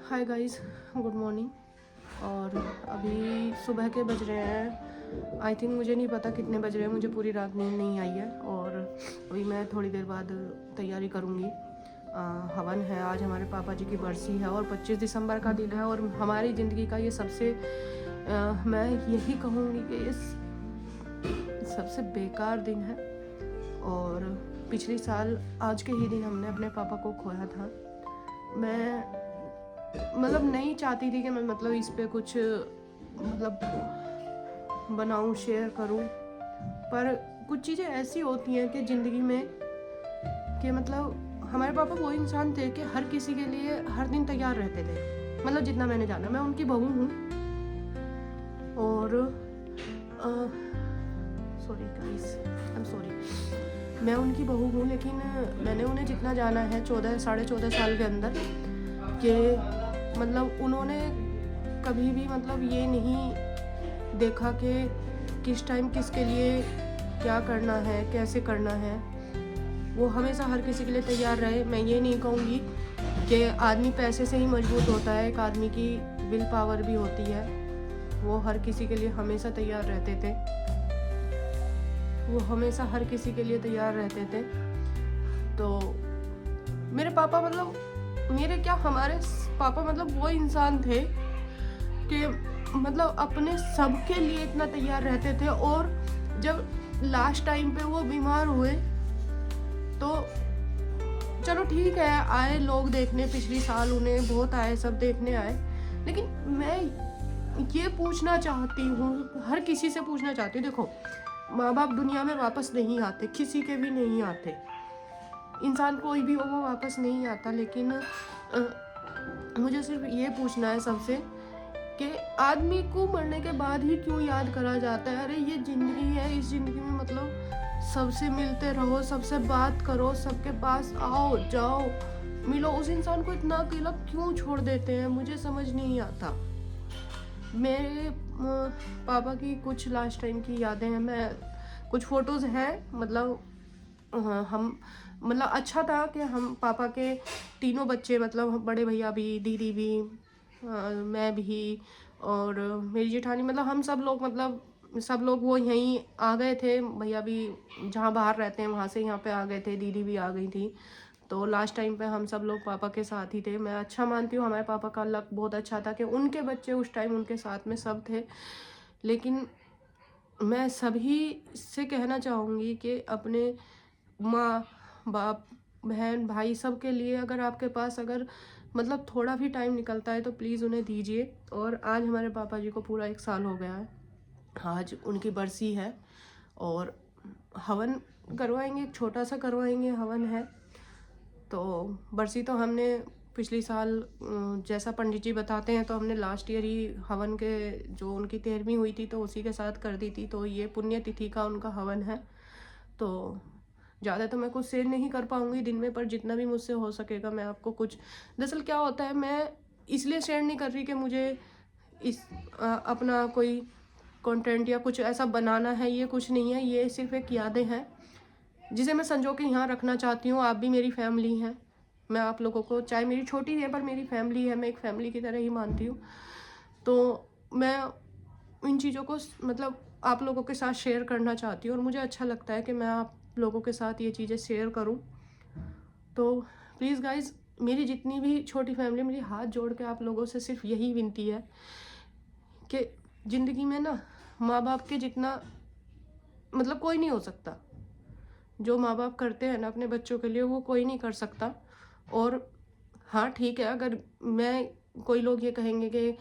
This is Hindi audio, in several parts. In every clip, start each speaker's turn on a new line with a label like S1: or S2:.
S1: Hi guys, good morning. और अभी सुबह के बज रहे हैं, आई थिंक मुझे नहीं पता कितने बज रहे हैं, मुझे पूरी रात नींद नहीं आई है। और अभी मैं थोड़ी देर बाद तैयारी करूँगी। हवन है आज, हमारे पापा जी की बरसी है और 25 दिसंबर का दिन है। और हमारी ज़िंदगी का ये सबसे मैं यही कहूँगी कि ये सबसे बेकार दिन है। और पिछले साल आज के ही दिन हमने अपने पापा को खोया था। मैं मतलब नहीं चाहती थी कि मैं इस पे कुछ बनाऊं, शेयर करूं, पर कुछ चीज़ें ऐसी होती हैं कि ज़िंदगी में कि हमारे पापा वो इंसान थे कि हर किसी के लिए हर दिन तैयार रहते थे। जितना मैंने जाना, मैं उनकी बहू हूँ। और sorry guys, I am sorry, मैं उनकी बहू हूँ, लेकिन मैंने उन्हें जितना जाना है 14 साल के अंदर, कि उन्होंने कभी भी ये नहीं देखा कि किस टाइम किसके लिए क्या करना है, कैसे करना है। वो हमेशा हर किसी के लिए तैयार रहे। मैं ये नहीं कहूँगी कि आदमी पैसे से ही मजबूत होता है, एक आदमी की विल पावर भी होती है। वो हर किसी के लिए हमेशा तैयार रहते थे। वो हमेशा हर किसी के लिए तैयार रहते थे। तो मेरे पापा मेरे क्या, हमारे पापा वो इंसान थे कि अपने सब के लिए इतना तैयार रहते थे। और जब लास्ट टाइम पे वो बीमार हुए तो चलो ठीक है, आए लोग देखने, पिछली साल उन्हें बहुत आए, सब देखने आए। लेकिन मैं ये पूछना चाहती हूँ, हर किसी से पूछना चाहती हूँ, देखो माँ बाप दुनिया में वापस नहीं आते, किसी के भी नहीं आते, इंसान कोई भी हो वो वापस नहीं आता। लेकिन मुझे सिर्फ ये पूछना है सबसे कि आदमी को मरने के बाद ही क्यों याद करा जाता है? अरे ये ज़िंदगी है, इस ज़िंदगी में सबसे मिलते रहो, सबसे बात करो, सबके पास आओ जाओ, मिलो। उस इंसान को इतना अकेला क्यों छोड़ देते हैं, मुझे समझ नहीं आता। मेरे पापा की कुछ लास्ट टाइम की यादें हैं, मैं कुछ फ़ोटोज़ हैं। हम अच्छा था कि हम पापा के तीनों बच्चे, बड़े भैया भी, दीदी भी, मैं भी और मेरी जेठानी, हम सब लोग वो यहीं आ गए थे। भैया भी जहाँ बाहर रहते हैं वहाँ से यहाँ पे आ गए थे, दीदी भी आ गई थी। तो लास्ट टाइम पे हम सब लोग पापा के साथ ही थे। मैं अच्छा मानती हूँ, हमारे पापा का लक बहुत अच्छा था कि उनके बच्चे उस टाइम उनके साथ में सब थे। लेकिन मैं सभी से कहना चाहूँगी कि अपने माँ बाप, बहन भाई, सब के लिए अगर आपके पास अगर थोड़ा भी टाइम निकलता है तो प्लीज़ उन्हें दीजिए। और आज हमारे पापा जी को पूरा 1 साल हो गया है, आज उनकी बरसी है और हवन करवाएंगे, एक छोटा सा करवाएंगे, हवन है। तो बरसी तो हमने पिछली साल जैसा पंडित जी बताते हैं तो हमने लास्ट ईयर ही हवन के, जो उनकी 13वीं हुई थी तो उसी के साथ कर दी थी। तो ये पुण्य तिथि का उनका हवन है। तो ज़्यादा तो मैं कुछ शेयर नहीं कर पाऊँगी दिन में, पर जितना भी मुझसे हो सकेगा मैं आपको कुछ, दरअसल क्या होता है, मैं इसलिए शेयर नहीं कर रही कि मुझे इस अपना कोई कंटेंट या कुछ ऐसा बनाना है, ये कुछ नहीं है। ये सिर्फ एक यादें हैं जिसे मैं संजो के यहाँ रखना चाहती हूँ। आप भी मेरी फैमिली हैं, मैं आप लोगों को, चाहे मेरी छोटी है पर मेरी फैमिली है, मैं एक फैमिली की तरह ही मानती हूँ। तो मैं इन चीज़ों को आप लोगों के साथ शेयर करना चाहती हूँ और मुझे अच्छा लगता है कि मैं आप लोगों के साथ ये चीज़ें शेयर करूँ। तो प्लीज़ गाइज़, मेरी जितनी भी छोटी फैमिली, मेरी हाथ जोड़ के आप लोगों से सिर्फ यही विनती है कि ज़िंदगी में ना माँ बाप के जितना कोई नहीं हो सकता। जो माँ बाप करते हैं ना अपने बच्चों के लिए, वो कोई नहीं कर सकता। और हाँ ठीक है, अगर मैं, कोई लोग ये कहेंगे कि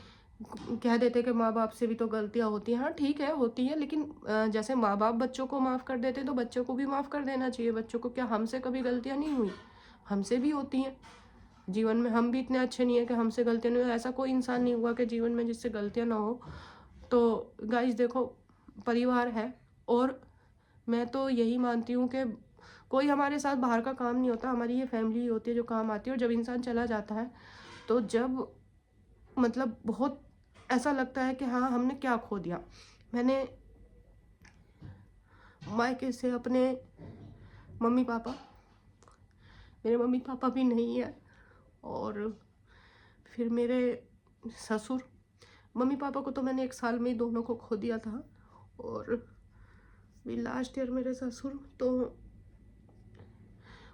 S1: कह देते कि माँ बाप से भी तो गलतियाँ होती हैं। हाँ ठीक है, होती है, लेकिन जैसे माँ बाप बच्चों को माफ़ कर देते हैं तो बच्चों को भी माफ़ कर देना चाहिए। बच्चों को क्या, हमसे कभी गलतियाँ नहीं हुई? हमसे भी होती हैं जीवन में। हम भी इतने अच्छे नहीं है कि हमसे गलतियाँ नहीं हुई। ऐसा कोई इंसान नहीं हुआ कि जीवन में जिससे गलतियाँ ना हो। तो गाइस देखो, परिवार है और मैं तो यही मानती हूँ कि कोई हमारे साथ बाहर का काम नहीं होता, हमारी ये फैमिली ही होती है जो काम आती है। और जब इंसान चला जाता है तो जब बहुत ऐसा लगता है कि हाँ हमने क्या खो दिया। मैंने मायके से अपने मम्मी पापा, मेरे मम्मी पापा भी नहीं है, और फिर मेरे ससुर, मम्मी पापा को तो मैंने 1 साल में ही दोनों को खो दिया था। और भी लास्ट ईयर मेरे ससुर, तो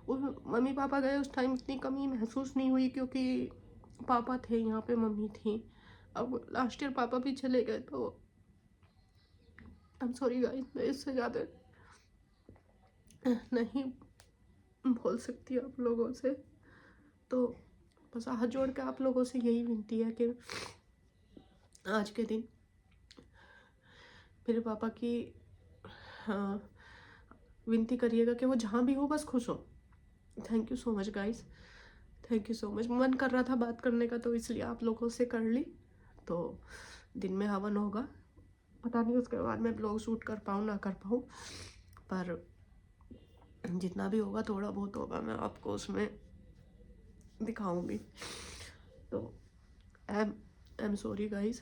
S1: मम्मी पापा गए उस टाइम इतनी कमी महसूस नहीं हुई क्योंकि पापा थे यहाँ पे, मम्मी थी। अब लास्ट ईयर पापा भी चले गए तो आई एम सॉरी गाइस, मैं इससे ज़्यादा नहीं बोल सकती आप लोगों से। तो बस हाथ जोड़ के आप लोगों से यही विनती है कि आज के दिन मेरे पापा की विनती करिएगा कि वो जहाँ भी हो बस खुश हो। Thank you so much guys, thank you so much. मन कर रहा था बात करने का तो इसलिए आप लोगों से कर ली। तो दिन में हवन होगा, पता नहीं उसके बाद मैं ब्लॉग शूट कर पाऊँ ना कर पाऊँ, पर जितना भी होगा थोड़ा बहुत होगा, मैं आपको उसमें दिखाऊंगी। तो I am sorry guys,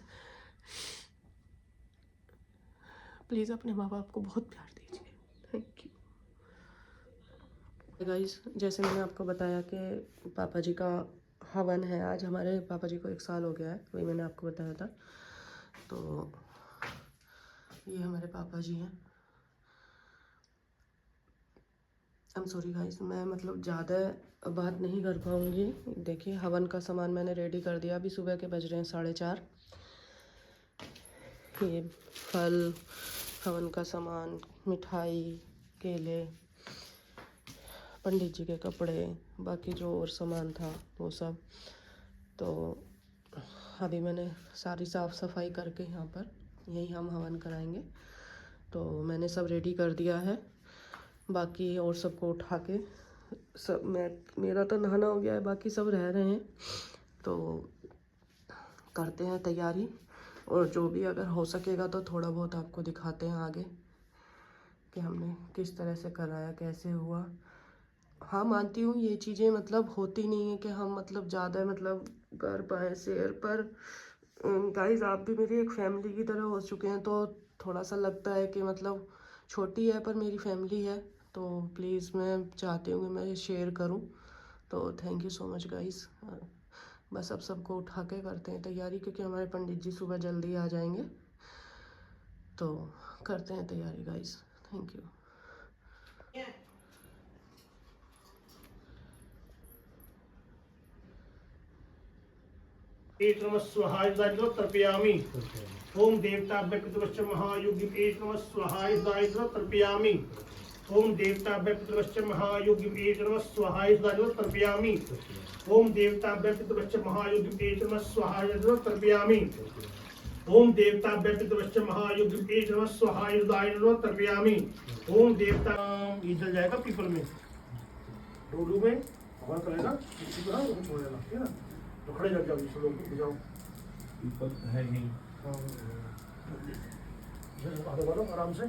S1: please अपने माँ बाप को बहुत प्यार दीजिए। Thank you guys. जैसे मैंने आपको बताया कि पापा जी का हवन है आज, हमारे पापा जी को 1 साल हो गया है, वही मैंने आपको बताया था। तो ये हमारे पापा जी हैं। आई एम सॉरी गाइस, मैं मतलब ज़्यादा बात नहीं कर पाऊँगी। देखिए हवन का सामान मैंने रेडी कर दिया, अभी सुबह के बज रहे हैं 4:30। ये फल, हवन का सामान, मिठाई, केले, पंडित जी के कपड़े, बाकी जो और सामान था वो सब। तो अभी मैंने सारी साफ़ सफाई करके यहाँ पर यही हम हवन कराएंगे। तो मैंने सब रेडी कर दिया है, बाकी और सबको उठा के सब, मेरा तो नहाना हो गया है, बाकी सब रह रहे हैं। तो करते हैं तैयारी, और जो भी अगर हो सकेगा तो थोड़ा बहुत आपको दिखाते हैं आगे कि हमने किस तरह से कराया, कैसे हुआ। हाँ मानती हूँ ये चीज़ें मतलब होती नहीं है कि हम मतलब ज़्यादा मतलब कर पाए शेयर, पर गाइस आप भी मेरी एक फैमिली की तरह हो चुके हैं, तो थोड़ा सा लगता है कि मतलब छोटी है पर मेरी फैमिली है। तो प्लीज़ मैं चाहती हूँ कि मैं शेयर करूँ। तो thank you so much guys. बस अब सबको उठा के करते हैं तैयारी, क्योंकि हमारे पंडित जी सुबह जल्दी आ जाएंगे। तो करते हैं तैयारी गाइस। Thank you.
S2: एक नमः स्वाहाय तर्पयामि। ओम देवताभ्य पितृवश्च महायोगिम एक नमः स्वाहाय तर्पयामि। ओम देवताभ्य पितृवश्च महायोगिम एक नमः स्वाहाय तर्पयामि। ओम देवताभ्य पितृवश्च महायोगिम एक नमः स्वाहाय तर्पयामि। ओम देवताभ्य पितृवश्च महायोगिम एक नमः स्वाहाय तर्पयामि। ओम देवता ये जल जाएगा पीपल में, डोलू में हवन करेगा, ठीक है ना। तो खड़े लग जाओ, सब लोग बुझाओ। पीपल है नहीं, आगे बढ़ो आराम से,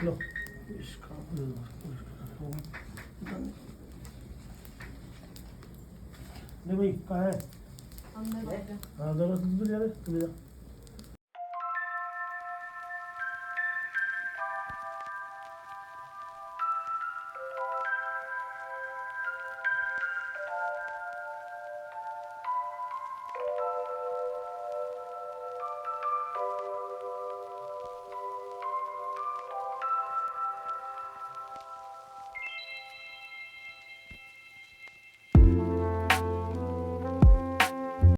S2: लो इसका नहीं भाई कहाँ है? हाँ जरा तुम जा रहे, तुम जा।